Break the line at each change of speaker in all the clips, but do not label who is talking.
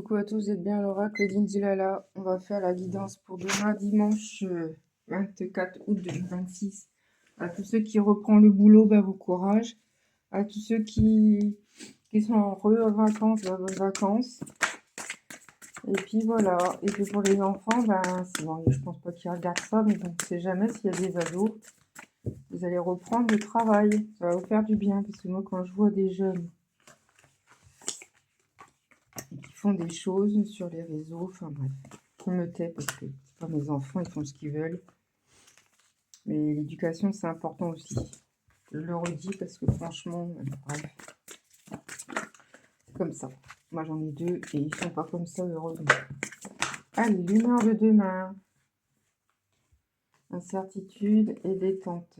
Coucou à tous, vous êtes bien à l'oracle d'Indilala. On va faire la guidance pour demain, dimanche 24 août 2026. À tous ceux qui reprennent le boulot, bon courage. À tous ceux qui sont en vacances, bonnes vacances. Et puis voilà. Et puis pour les enfants, c'est bon, je pense pas qu'ils regardent ça, mais bon, on sait jamais s'il y a des ados. Vous allez reprendre le travail. Ça va vous faire du bien, parce que moi, quand je vois des jeunes qui font des choses sur les réseaux, enfin bref, je me tais parce que c'est pas mes enfants, ils font ce qu'ils veulent. Mais l'éducation, c'est important aussi. Je le redis parce que franchement, bref, c'est comme ça. Moi, j'en ai deux et ils sont pas comme ça, heureusement. Allez, l'humeur de demain. Incertitude et détente.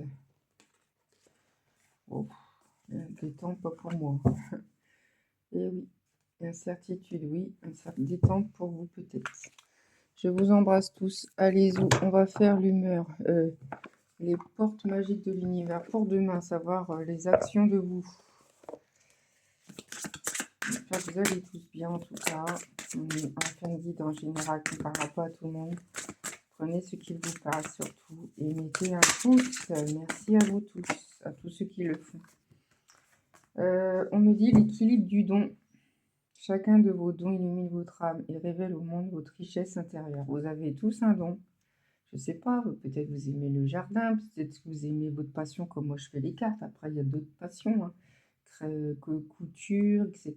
Oh, détente, pas pour moi. Et oui, incertitude, oui. Détente pour vous, peut-être. Je vous embrasse tous. Allez-y, on va faire l'humeur. Les portes magiques de l'univers pour demain, savoir les actions de vous. J'espère que vous allez tous bien en tout cas. On est en fin de guide en général qui ne parlera pas à tout le monde. Prenez ce qu'il vous parle surtout et mettez un pouce. Merci à vous tous, à tous ceux qui le font. On me dit l'équilibre du don. Chacun de vos dons illumine votre âme et révèle au monde votre richesse intérieure. Vous avez tous un don. Je ne sais pas, peut-être vous aimez le jardin, peut-être que vous aimez votre passion comme moi je fais les cartes. Après, il y a d'autres passions, hein. Couture, etc.,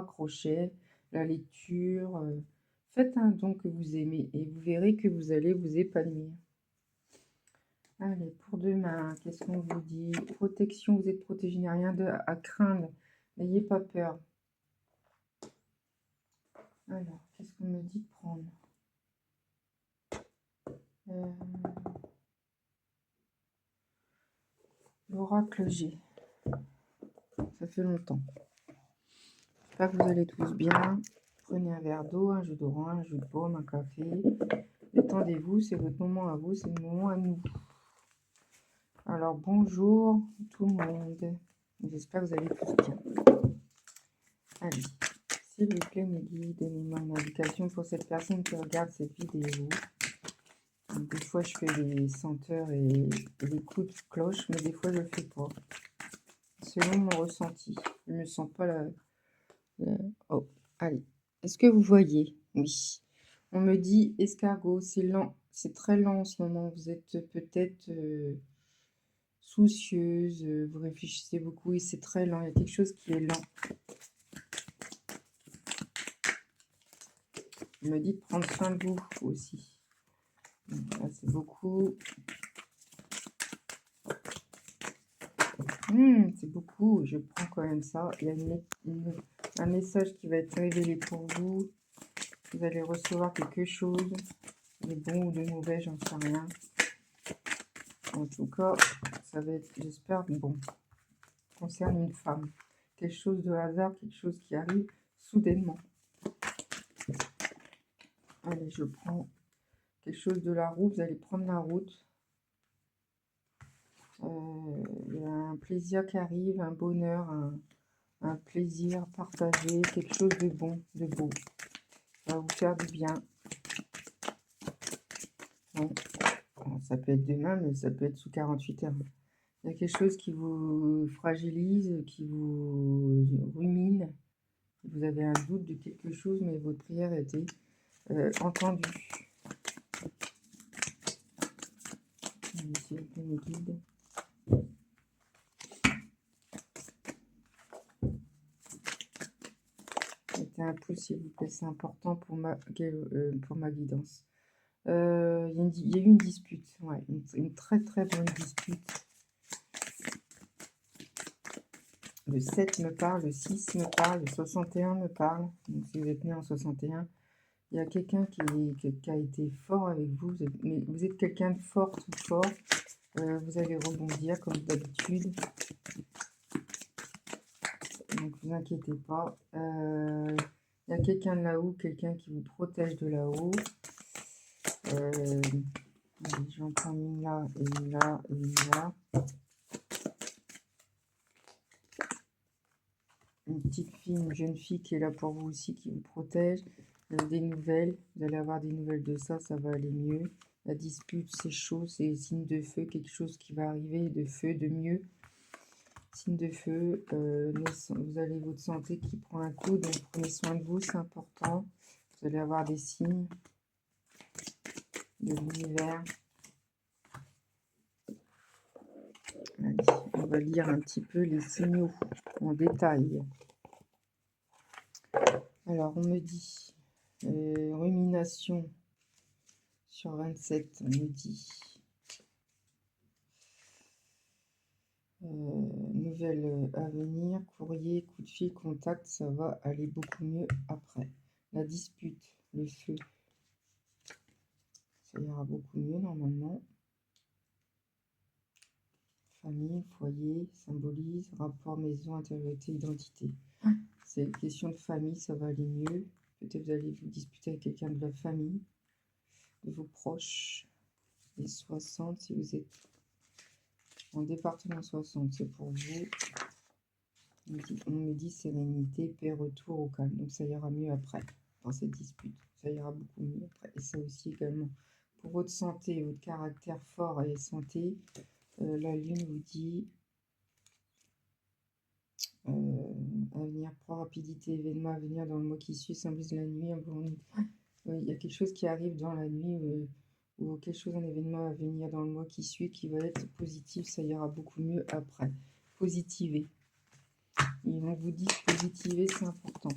crochet, la lecture. Faites un don que vous aimez et vous verrez que vous allez vous épanouir. Allez, pour demain, qu'est-ce qu'on vous dit? Protection, vous êtes protégé, il n'y a rien à craindre. N'ayez pas peur. Alors, qu'est-ce qu'on me dit de prendre? L'oracle G. Ça fait longtemps. J'espère que vous allez tous bien. Prenez un verre d'eau, un jus d'orange, un jus de pomme, un café. Détendez-vous, c'est votre moment à vous, c'est le moment à nous. Alors bonjour tout le monde. J'espère que vous allez tous bien. Allez, s'il vous plaît, mes guides, donnez-moi une indication pour cette personne qui regarde cette vidéo. Donc, des fois, je fais des senteurs et des coups de cloche, mais des fois, je ne le fais pas. Selon mon ressenti. Je ne me sens pas là. Oh, allez. Est-ce que vous voyez? Oui. On me dit escargot, c'est lent. C'est très lent en ce moment. Vous êtes peut-être soucieuse, vous réfléchissez beaucoup et c'est très lent. Il y a quelque chose qui est lent. On me dit de prendre soin de vous aussi. Là, c'est beaucoup. C'est beaucoup. Je prends quand même ça. Il y a un message qui va être révélé pour vous. Vous allez recevoir quelque chose, de bon ou de mauvais, j'en sais rien. En tout cas, ça va être, j'espère, bon, concerne une femme. Quelque chose de hasard, quelque chose qui arrive soudainement. Allez, je prends quelque chose de la route. Vous allez prendre la route. Il y a un plaisir qui arrive, un bonheur, un plaisir partagé, quelque chose de bon, de beau. Ça va vous faire du bien. Bon, ça peut être demain, mais ça peut être sous 48 heures. Il y a quelque chose qui vous fragilise, qui vous rumine. Vous avez un doute de quelque chose, mais votre prière a été entendue. Allez, mes guides. Mettez un pouce, s'il vous plaît, c'est important pour ma guidance. Il y a eu une dispute, ouais, une très très bonne dispute. Le 7 me parle, le 6 me parle, le 61 me parle. Donc, si vous êtes né en 61, il y a quelqu'un qui a été fort avec vous. Vous êtes quelqu'un de fort, tout fort. Vous allez rebondir comme d'habitude. Donc, ne vous inquiétez pas. Il y a quelqu'un de là-haut, quelqu'un qui vous protège de là-haut. J'en prends une là, et une là, et une là. Une petite fille, une jeune fille qui est là pour vous aussi, qui vous protège. des nouvelles. Vous allez avoir des nouvelles de ça, ça va aller mieux. La dispute, c'est chaud, c'est signe de feu, quelque chose qui va arriver, de feu, de mieux. Signe de feu, vous avez votre santé qui prend un coup, donc prenez soin de vous, c'est important. Vous allez avoir des signes de l'univers. Allez, on va lire un petit peu les signaux en détail. Alors, on me dit rumination sur 27, on me dit nouvelle à venir, courrier, coup de fil, contact, ça va aller beaucoup mieux après. La dispute, le feu, ça ira beaucoup mieux normalement. Famille, foyer, symbolise, rapport, maison, intériorité, identité. C'est une question de famille, ça va aller mieux. Peut-être vous allez vous disputer avec quelqu'un de la famille, de vos proches. Les 60, si vous êtes en département 60, c'est pour vous. On me dit sérénité, paix, retour au calme. Donc ça ira mieux après, dans cette dispute. Ça ira beaucoup mieux après. Et ça aussi également. Pour votre santé, votre caractère fort et santé, la lune vous dit avenir, pro, rapidité, événement à venir dans le mois qui suit, symbolise la nuit. Oui, il y a quelque chose qui arrive dans la nuit ou quelque chose, un événement à venir dans le mois qui suit qui va être positif. Ça ira beaucoup mieux après. Positiver. Et on vous dit positiver, c'est important.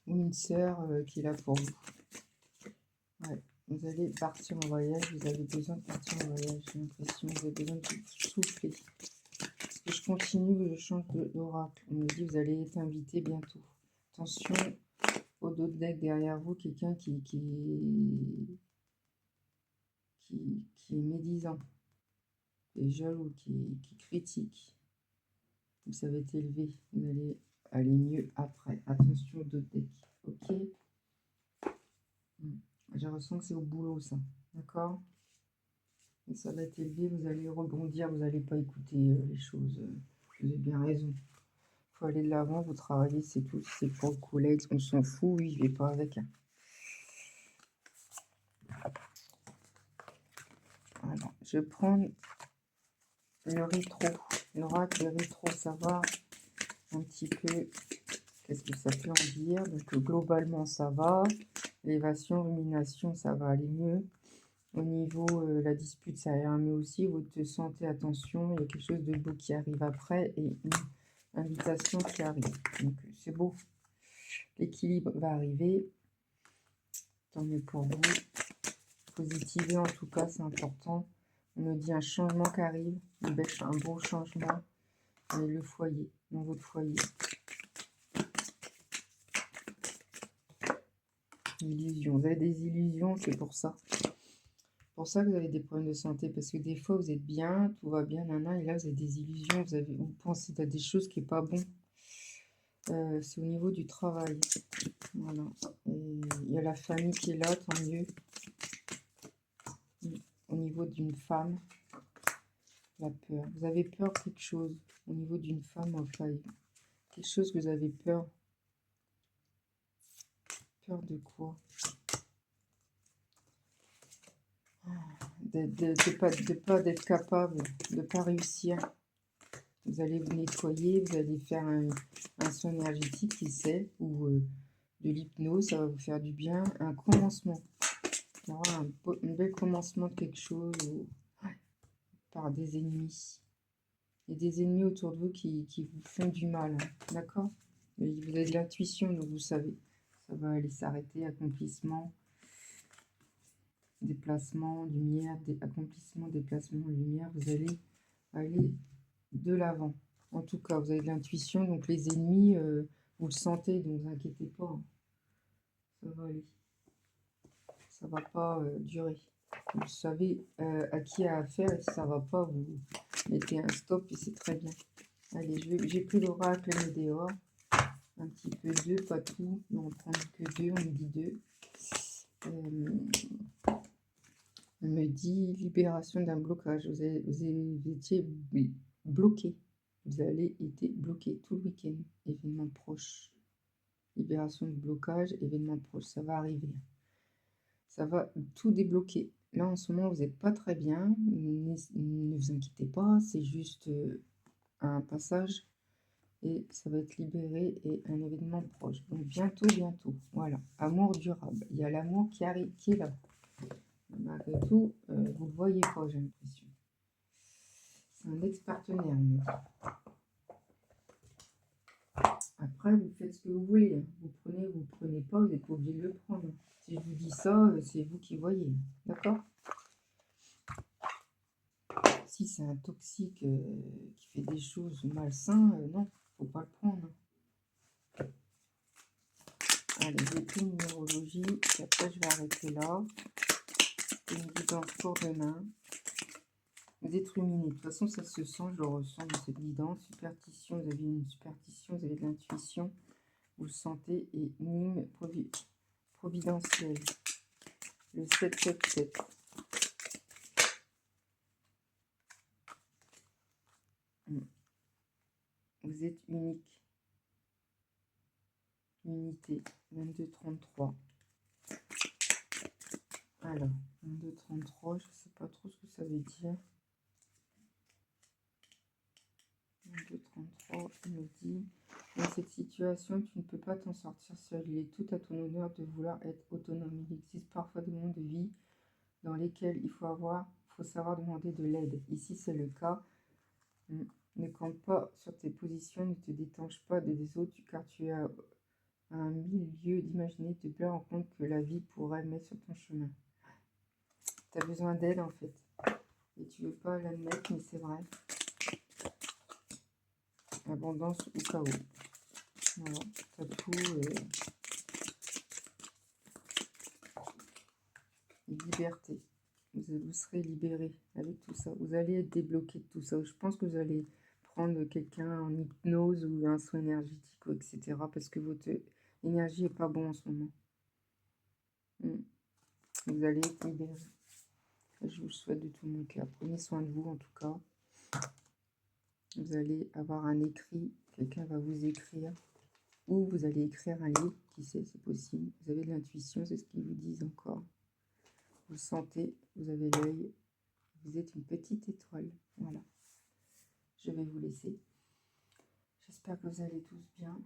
Ou une sœur qui est là pour vous. Ouais. Vous allez partir en voyage, vous avez besoin de partir en voyage, j'ai l'impression, vous avez besoin de souffler. Parce que je continue, je change d'oracle. On me dit, vous allez être invité bientôt. Attention au dos de deck derrière vous, quelqu'un qui est médisant, qui est jaloux, qui critique. Ça va être élevé, vous allez aller mieux après. Attention au dos de deck, ok? Je ressens que c'est au boulot, ça. D'accord? Et ça va être élevé, vous allez rebondir, vous n'allez pas écouter les choses. Vous avez bien raison. Il faut aller de l'avant, vous travaillez, c'est tout. C'est pour le collègue, on s'en fout, oui, je vais pas avec. Alors, je prends le rétro. L'oracle rétro, ça va un petit peu. Qu'est-ce que ça peut en dire? Donc, globalement, ça va. Élévation, rumination, ça va aller mieux. Au niveau la dispute, ça ira mieux aussi. Votre santé, attention, il y a quelque chose de beau qui arrive après et une invitation qui arrive. Donc c'est beau. L'équilibre va arriver. Tant mieux pour vous. Positiver en tout cas, c'est important. On me dit un changement qui arrive, un beau changement. Et le foyer, dans votre foyer. Illusion. Vous avez des illusions, c'est pour ça. Pour ça que vous avez des problèmes de santé, parce que des fois vous êtes bien, tout va bien, nana, et là vous avez des illusions, vous pensez à des choses qui n'est pas bon. C'est au niveau du travail. Voilà. Et il y a la famille qui est là, tant mieux. Au niveau d'une femme, la peur. Vous avez peur de quelque chose au niveau d'une femme en faille. Quelque chose que vous avez peur. Peur de quoi? De pas d'être capable, de ne pas réussir. Vous allez vous nettoyer, vous allez faire un soin énergétique, qui sait, ou de l'hypnose, ça va vous faire du bien. Un commencement. Il y aura un bel commencement de quelque chose par des ennemis. Il y a des ennemis autour de vous qui vous font du mal. D'accord? Vous avez de l'intuition, donc vous savez. Ça va aller s'arrêter. Accomplissement, déplacement, lumière, accomplissement, déplacement, lumière. Vous allez aller de l'avant. En tout cas, vous avez de l'intuition, donc les ennemis, vous le sentez, donc ne vous inquiétez pas. Ça va aller. Ça va pas durer. Vous savez à qui a affaire, et si ça va pas, vous mettez un stop et c'est très bien. Allez, j'ai pris l'oracle Médéor. Un petit peu deux, pas tout. Non, on prend que deux, on me dit deux. On me dit libération d'un blocage. Vous étiez bloqué. Vous allez être bloqué tout le week-end. Événement proche. libération de blocage, événement proche, ça va arriver. Ça va tout débloquer. Là, en ce moment, vous n'êtes pas très bien. Ne vous inquiétez pas, c'est juste un passage et ça va être libéré et un événement proche. Donc, bientôt, bientôt. Voilà. Amour durable. Il y a l'amour qui arrive, qui est là. Malgré tout, vous ne le voyez pas, j'ai l'impression. C'est un ex-partenaire, on me dit. Après, vous faites ce que vous voulez. Vous prenez pas, vous n'êtes pas obligé de le prendre. Si je vous dis ça, c'est vous qui voyez. D'accord? Si c'est un toxique qui fait des choses malsaines, non, faut pas le prendre. Allez, j'ai pris une numérologie, et après je vais arrêter là. Une guidance pour demain. Vous êtes ruminé. De toute façon, ça se sent, je le ressens dans cette guidance. Superstition, vous avez une superstition, vous avez de l'intuition. Vous le sentez. Et Nîmes providentiel. Le 777. Vous êtes unique. Unité. 2233. Alors, 2233, je ne sais pas trop ce que ça veut dire. 2233, il me dit, dans cette situation, tu ne peux pas t'en sortir seul. Il est tout à ton honneur de vouloir être autonome. Il existe parfois des moments de vie dans lesquels il faut savoir demander de l'aide. Ici, c'est le cas. Ne compte pas sur tes positions, ne te détache pas des autres, car tu as un milieu d'imaginer, te bien rendre compte que la vie pourrait mettre sur ton chemin. Tu as besoin d'aide, en fait. Et tu veux pas l'admettre, mais c'est vrai. Abondance ou chaos. Voilà, t'as tout. Liberté. Vous serez libéré avec tout ça. Vous allez être débloqué de tout ça. Je pense que vous allez prendre quelqu'un en hypnose ou un soin énergétique, etc. Parce que votre énergie n'est pas bonne en ce moment. Vous allez être libéré. Je vous le souhaite de tout mon cœur. Prenez soin de vous en tout cas. Vous allez avoir un écrit. Quelqu'un va vous écrire. Ou vous allez écrire un livre. Qui sait, c'est possible. Vous avez de l'intuition, c'est ce qu'ils vous disent encore. Vous sentez, vous avez l'œil, vous êtes une petite étoile. Voilà. Je vais vous laisser. J'espère que vous allez tous bien.